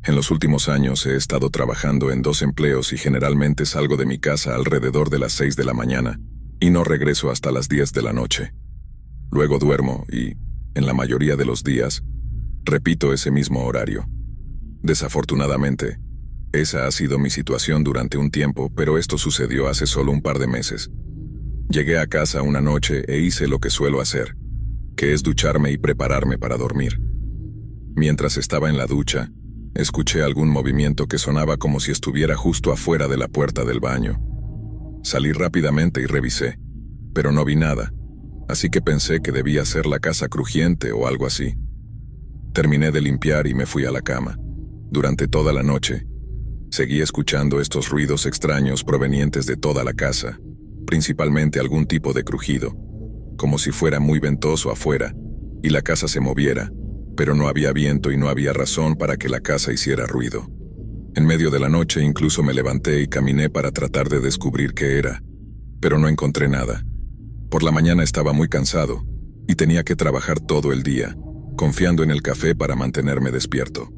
En los últimos años he estado trabajando en 2 empleos y generalmente salgo de mi casa alrededor de las 6 de la mañana y no regreso hasta las 10 de la noche. Luego duermo y, en la mayoría de los días, repito ese mismo horario. Desafortunadamente, esa ha sido mi situación durante un tiempo, pero esto sucedió hace solo un par de meses. Llegué a casa una noche e hice lo que suelo hacer, que es ducharme y prepararme para dormir. Mientras estaba en la ducha, escuché algún movimiento que sonaba como si estuviera justo afuera de la puerta del baño. Salí rápidamente y revisé, pero no vi nada, así que pensé que debía ser la casa crujiente o algo así. Terminé de limpiar y me fui a la cama. Durante toda la noche, seguí escuchando estos ruidos extraños provenientes de toda la casa, principalmente algún tipo de crujido, como si fuera muy ventoso afuera y la casa se moviera, pero no había viento y no había razón para que la casa hiciera ruido. En medio de la noche incluso me levanté y caminé para tratar de descubrir qué era, pero no encontré nada. Por la mañana estaba muy cansado y tenía que trabajar todo el día, confiando en el café para mantenerme despierto.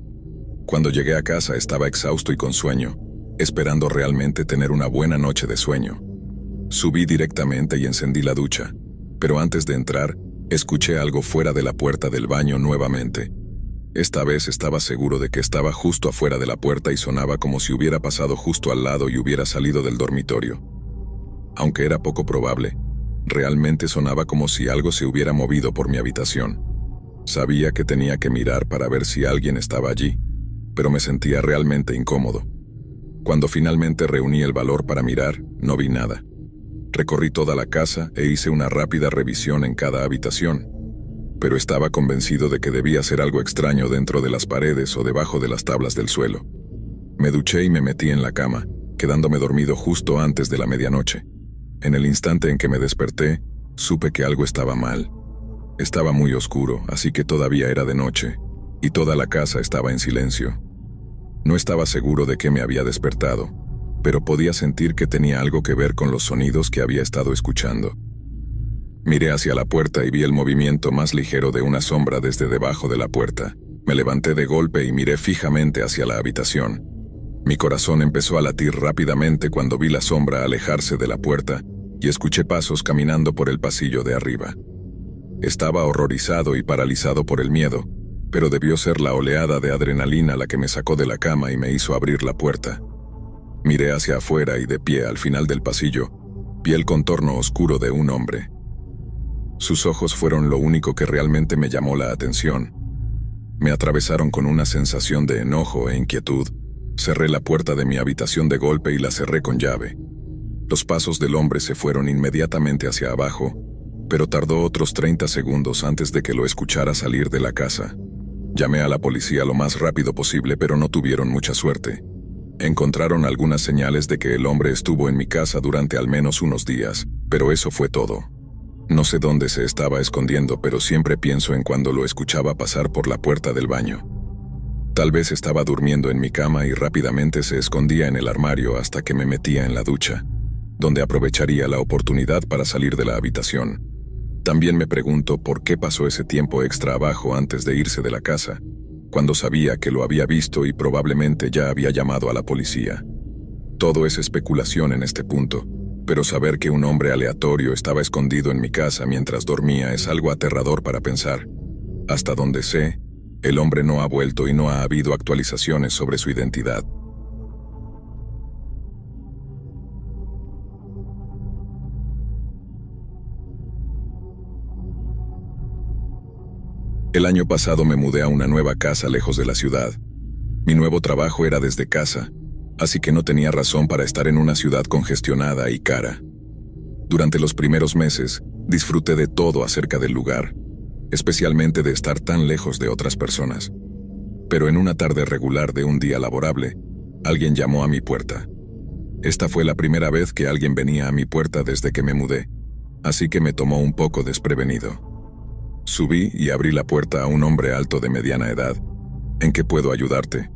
Cuando llegué a casa estaba exhausto y con sueño, esperando realmente tener una buena noche de sueño. Subí directamente y encendí la ducha, pero antes de entrar, escuché algo fuera de la puerta del baño nuevamente. Esta vez estaba seguro de que estaba justo afuera de la puerta y sonaba como si hubiera pasado justo al lado y hubiera salido del dormitorio. Aunque era poco probable, realmente sonaba como si algo se hubiera movido por mi habitación. Sabía que tenía que mirar para ver si alguien estaba allí, pero me sentía realmente incómodo. Cuando finalmente reuní el valor para mirar, no vi nada. Recorrí toda la casa e hice una rápida revisión en cada habitación, pero estaba convencido de que debía ser algo extraño dentro de las paredes o debajo de las tablas del suelo. Me duché y me metí en la cama, quedándome dormido justo antes de la medianoche. En el instante en que me desperté, supe que algo estaba mal. Estaba muy oscuro, así que todavía era de noche, y toda la casa estaba en silencio. No estaba seguro de qué me había despertado, pero podía sentir que tenía algo que ver con los sonidos que había estado escuchando. Miré hacia la puerta y vi el movimiento más ligero de una sombra desde debajo de la puerta. Me levanté de golpe y miré fijamente hacia la habitación. Mi corazón empezó a latir rápidamente cuando vi la sombra alejarse de la puerta y escuché pasos caminando por el pasillo de arriba. Estaba horrorizado y paralizado por el miedo, pero debió ser la oleada de adrenalina la que me sacó de la cama y me hizo abrir la puerta. Miré hacia afuera y de pie al final del pasillo, vi el contorno oscuro de un hombre. Sus ojos fueron lo único que realmente me llamó la atención. Me atravesaron con una sensación de enojo e inquietud. Cerré la puerta de mi habitación de golpe y la cerré con llave. Los pasos del hombre se fueron inmediatamente hacia abajo, pero tardó otros 30 segundos antes de que lo escuchara salir de la casa. Llamé a la policía lo más rápido posible, pero no tuvieron mucha suerte. Encontraron algunas señales de que el hombre estuvo en mi casa durante al menos unos días, pero eso fue todo. No sé dónde se estaba escondiendo, pero siempre pienso en cuando lo escuchaba pasar por la puerta del baño. Tal vez estaba durmiendo en mi cama y rápidamente se escondía en el armario hasta que me metía en la ducha, donde aprovecharía la oportunidad para salir de la habitación. También me pregunto por qué pasó ese tiempo extra abajo antes de irse de la casa, cuando sabía que lo había visto y probablemente ya había llamado a la policía. Todo es especulación en este punto, pero saber que un hombre aleatorio estaba escondido en mi casa mientras dormía es algo aterrador para pensar. Hasta donde sé, el hombre no ha vuelto y no ha habido actualizaciones sobre su identidad. El año pasado me mudé a una nueva casa lejos de la ciudad. Mi nuevo trabajo era desde casa, así que no tenía razón para estar en una ciudad congestionada y cara. Durante los primeros meses, disfruté de todo acerca del lugar, especialmente de estar tan lejos de otras personas. Pero en una tarde regular de un día laborable, alguien llamó a mi puerta. Esta fue la primera vez que alguien venía a mi puerta desde que me mudé, así que me tomó un poco desprevenido. Subí y abrí la puerta a un hombre alto de mediana edad. ¿En qué puedo ayudarte?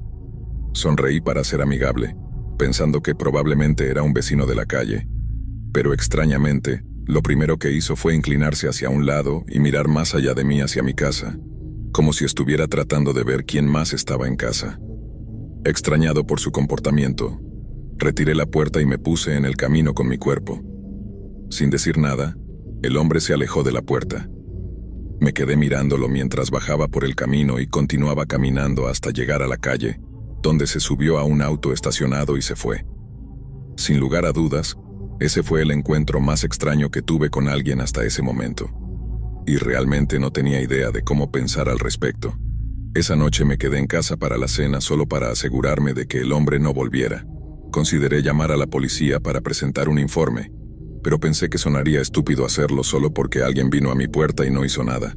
Sonreí para ser amigable, pensando que probablemente era un vecino de la calle. Pero extrañamente, lo primero que hizo fue inclinarse hacia un lado y mirar más allá de mí hacia mi casa, como si estuviera tratando de ver quién más estaba en casa. Extrañado por su comportamiento, retiré la puerta y me puse en el camino con mi cuerpo. Sin decir nada, el hombre se alejó de la puerta. Me quedé mirándolo mientras bajaba por el camino y continuaba caminando hasta llegar a la calle, donde se subió a un auto estacionado y se fue. Sin lugar a dudas, ese fue el encuentro más extraño que tuve con alguien hasta ese momento. Y realmente no tenía idea de cómo pensar al respecto. Esa noche me quedé en casa para la cena solo para asegurarme de que el hombre no volviera. Consideré llamar a la policía para presentar un informe, pero pensé que sonaría estúpido hacerlo solo porque alguien vino a mi puerta y no hizo nada.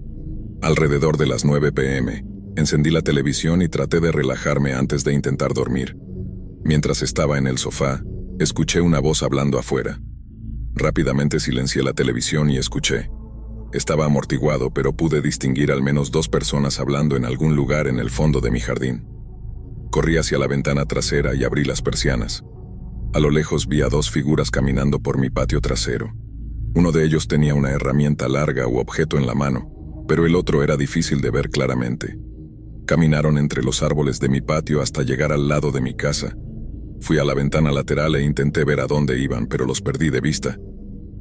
Alrededor de las 9 p.m., encendí la televisión y traté de relajarme antes de intentar dormir. Mientras estaba en el sofá, escuché una voz hablando afuera. Rápidamente silencié la televisión y escuché. Estaba amortiguado, pero pude distinguir al menos 2 personas hablando en algún lugar en el fondo de mi jardín. Corrí hacia la ventana trasera y abrí las persianas. A lo lejos vi a 2 figuras caminando por mi patio trasero. Uno de ellos tenía una herramienta larga u objeto en la mano, pero el otro era difícil de ver claramente. Caminaron entre los árboles de mi patio hasta llegar al lado de mi casa. Fui a la ventana lateral e intenté ver a dónde iban, pero los perdí de vista.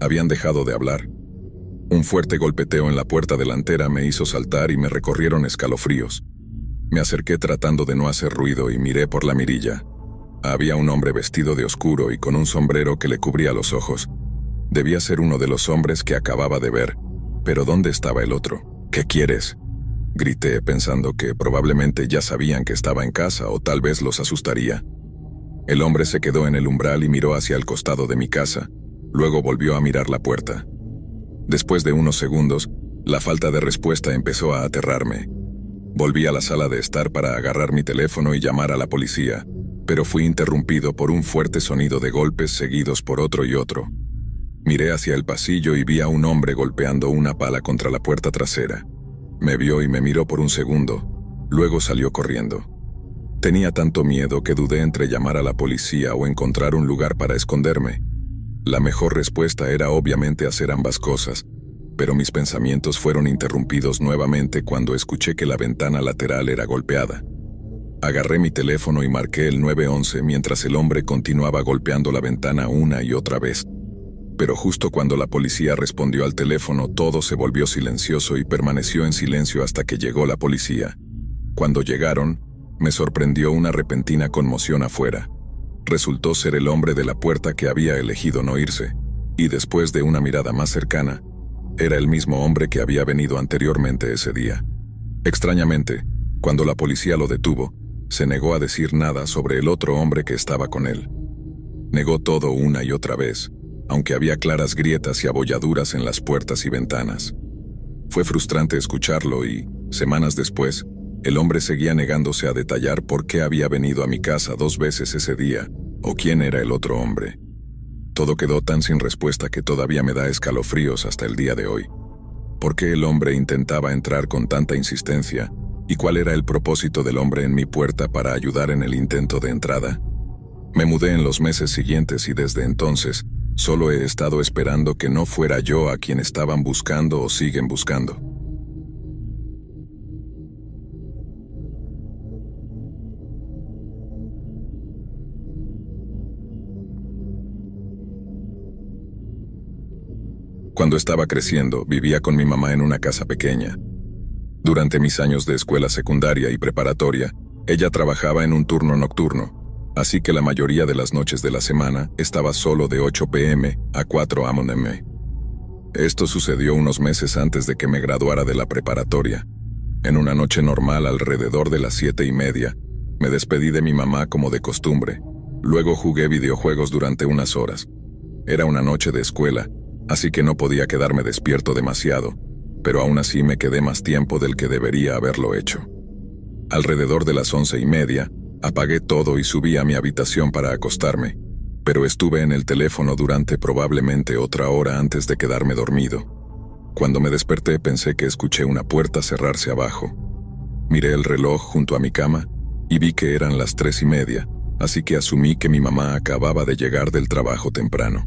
Habían dejado de hablar. Un fuerte golpeteo en la puerta delantera me hizo saltar y me recorrieron escalofríos. Me acerqué tratando de no hacer ruido y miré por la mirilla. Había un hombre vestido de oscuro y con un sombrero que le cubría los ojos. Debía ser uno de los hombres que acababa de ver. Pero ¿dónde estaba el otro? ¿Qué quieres?, grité pensando que probablemente ya sabían que estaba en casa o tal vez los asustaría. El hombre se quedó en el umbral y miró hacia el costado de mi casa. Luego volvió a mirar la puerta. Después de unos segundos, la falta de respuesta empezó a aterrarme. Volví a la sala de estar para agarrar mi teléfono y llamar a la policía, pero fui interrumpido por un fuerte sonido de golpes seguidos por otro y otro. Miré hacia el pasillo y vi a un hombre golpeando una pala contra la puerta trasera. Me vio y me miró por un segundo, luego salió corriendo. Tenía tanto miedo que dudé entre llamar a la policía o encontrar un lugar para esconderme. La mejor respuesta era obviamente hacer ambas cosas, pero mis pensamientos fueron interrumpidos nuevamente cuando escuché que la ventana lateral era golpeada. Agarré mi teléfono y marqué el 911 mientras el hombre continuaba golpeando la ventana una y otra vez. Pero justo cuando la policía respondió al teléfono, todo se volvió silencioso y permaneció en silencio hasta que llegó la policía. Cuando llegaron, me sorprendió una repentina conmoción afuera. Resultó ser el hombre de la puerta que había elegido no irse, y después de una mirada más cercana, era el mismo hombre que había venido anteriormente ese día. Extrañamente, cuando la policía lo detuvo, se negó a decir nada sobre el otro hombre que estaba con él. Negó todo una y otra vez, aunque había claras grietas y abolladuras en las puertas y ventanas. Fue frustrante escucharlo y, semanas después, el hombre seguía negándose a detallar por qué había venido a mi casa 2 veces ese día, o quién era el otro hombre. Todo quedó tan sin respuesta que todavía me da escalofríos hasta el día de hoy. ¿Por qué el hombre intentaba entrar con tanta insistencia? ¿Y cuál era el propósito del hombre en mi puerta para ayudar en el intento de entrada? Me mudé en los meses siguientes y desde entonces, solo he estado esperando que no fuera yo a quien estaban buscando o siguen buscando. Cuando estaba creciendo, vivía con mi mamá en una casa pequeña. Durante mis años de escuela secundaria y preparatoria, ella trabajaba en un turno nocturno, así que la mayoría de las noches de la semana estaba solo de 8 p.m. a 4 a.m. Esto sucedió unos meses antes de que me graduara de la preparatoria. En una noche normal alrededor de las 7:30, me despedí de mi mamá como de costumbre. Luego jugué videojuegos durante unas horas. Era una noche de escuela, así que no podía quedarme despierto demasiado, pero aún así me quedé más tiempo del que debería haberlo hecho. Alrededor de las 11:30, apagué todo y subí a mi habitación para acostarme, pero estuve en el teléfono durante probablemente otra hora antes de quedarme dormido. Cuando me desperté pensé que escuché una puerta cerrarse abajo. Miré el reloj junto a mi cama y vi que eran las 3:30, así que asumí que mi mamá acababa de llegar del trabajo temprano.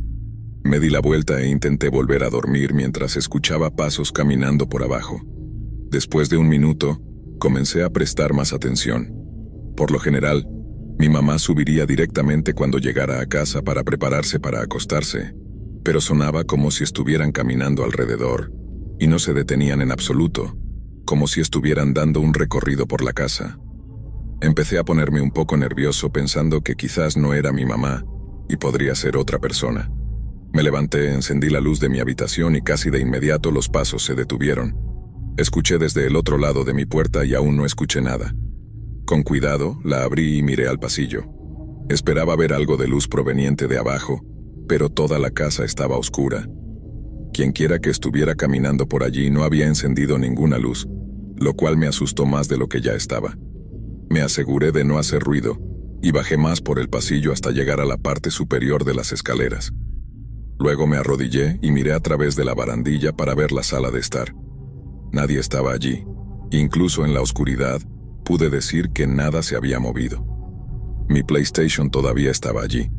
Me di la vuelta e intenté volver a dormir mientras escuchaba pasos caminando por abajo. Después de un minuto, comencé a prestar más atención. Por lo general, Mi mamá subiría directamente cuando llegara a casa para prepararse para acostarse, pero sonaba como si estuvieran caminando alrededor, y no se detenían en absoluto, como si estuvieran dando un recorrido por la casa. Empecé a ponerme un poco nervioso pensando que quizás no era mi mamá, y podría ser otra persona. Me levanté, encendí la luz de mi habitación y casi de inmediato los pasos se detuvieron. Escuché desde el otro lado de mi puerta y aún no escuché nada. Con cuidado, la abrí y miré al pasillo. Esperaba ver algo de luz proveniente de abajo, pero toda la casa estaba oscura. Quienquiera que estuviera caminando por allí no había encendido ninguna luz, lo cual me asustó más de lo que ya estaba. Me aseguré de no hacer ruido, y bajé más por el pasillo hasta llegar a la parte superior de las escaleras. Luego me arrodillé y miré a través de la barandilla para ver la sala de estar. Nadie estaba allí. Incluso en la oscuridad, pude decir que nada se había movido. Mi PlayStation todavía estaba allí,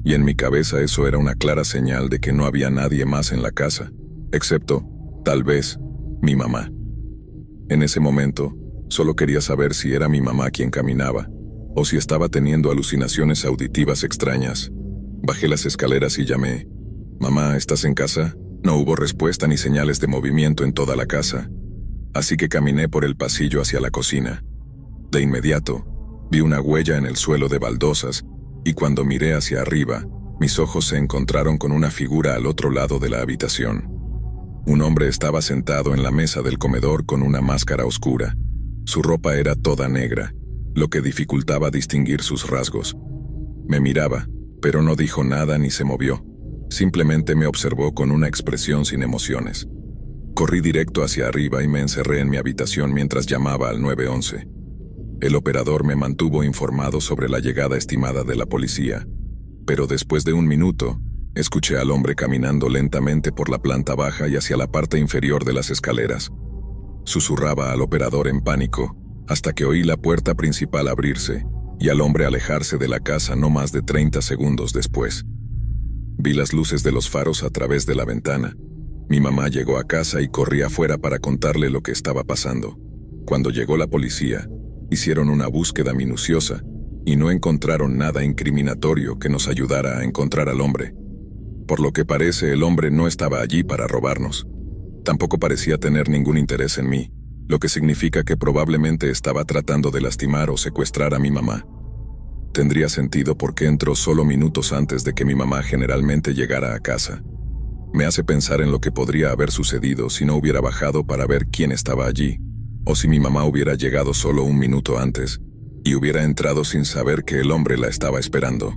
y en mi cabeza eso era una clara señal de que no había nadie más en la casa, excepto, tal vez, mi mamá. En ese momento, solo quería saber si era mi mamá quien caminaba, o si estaba teniendo alucinaciones auditivas extrañas. Bajé las escaleras y llamé. «Mamá, ¿estás en casa?» No hubo respuesta ni señales de movimiento en toda la casa, así que caminé por el pasillo hacia la cocina. De inmediato, vi una huella en el suelo de baldosas, y cuando miré hacia arriba, mis ojos se encontraron con una figura al otro lado de la habitación. Un hombre estaba sentado en la mesa del comedor con una máscara oscura. Su ropa era toda negra, lo que dificultaba distinguir sus rasgos. Me miraba, pero no dijo nada ni se movió. Simplemente me observó con una expresión sin emociones. Corrí directo hacia arriba y me encerré en mi habitación mientras llamaba al 911. El operador me mantuvo informado sobre la llegada estimada de la policía, pero después de un minuto, escuché al hombre caminando lentamente por la planta baja y hacia la parte inferior de las escaleras. Susurraba al operador en pánico, hasta que oí la puerta principal abrirse y al hombre alejarse de la casa no más de 30 segundos después. Vi las luces de los faros a través de la ventana. Mi mamá llegó a casa y corrí afuera para contarle lo que estaba pasando. Cuando llegó la policía, hicieron una búsqueda minuciosa y no encontraron nada incriminatorio que nos ayudara a encontrar al hombre. Por lo que parece, el hombre no estaba allí para robarnos. Tampoco parecía tener ningún interés en mí, lo que significa que probablemente estaba tratando de lastimar o secuestrar a mi mamá. Tendría sentido porque entró solo minutos antes de que mi mamá generalmente llegara a casa. Me hace pensar en lo que podría haber sucedido si no hubiera bajado para ver quién estaba allí, o si mi mamá hubiera llegado solo un minuto antes y hubiera entrado sin saber que el hombre la estaba esperando.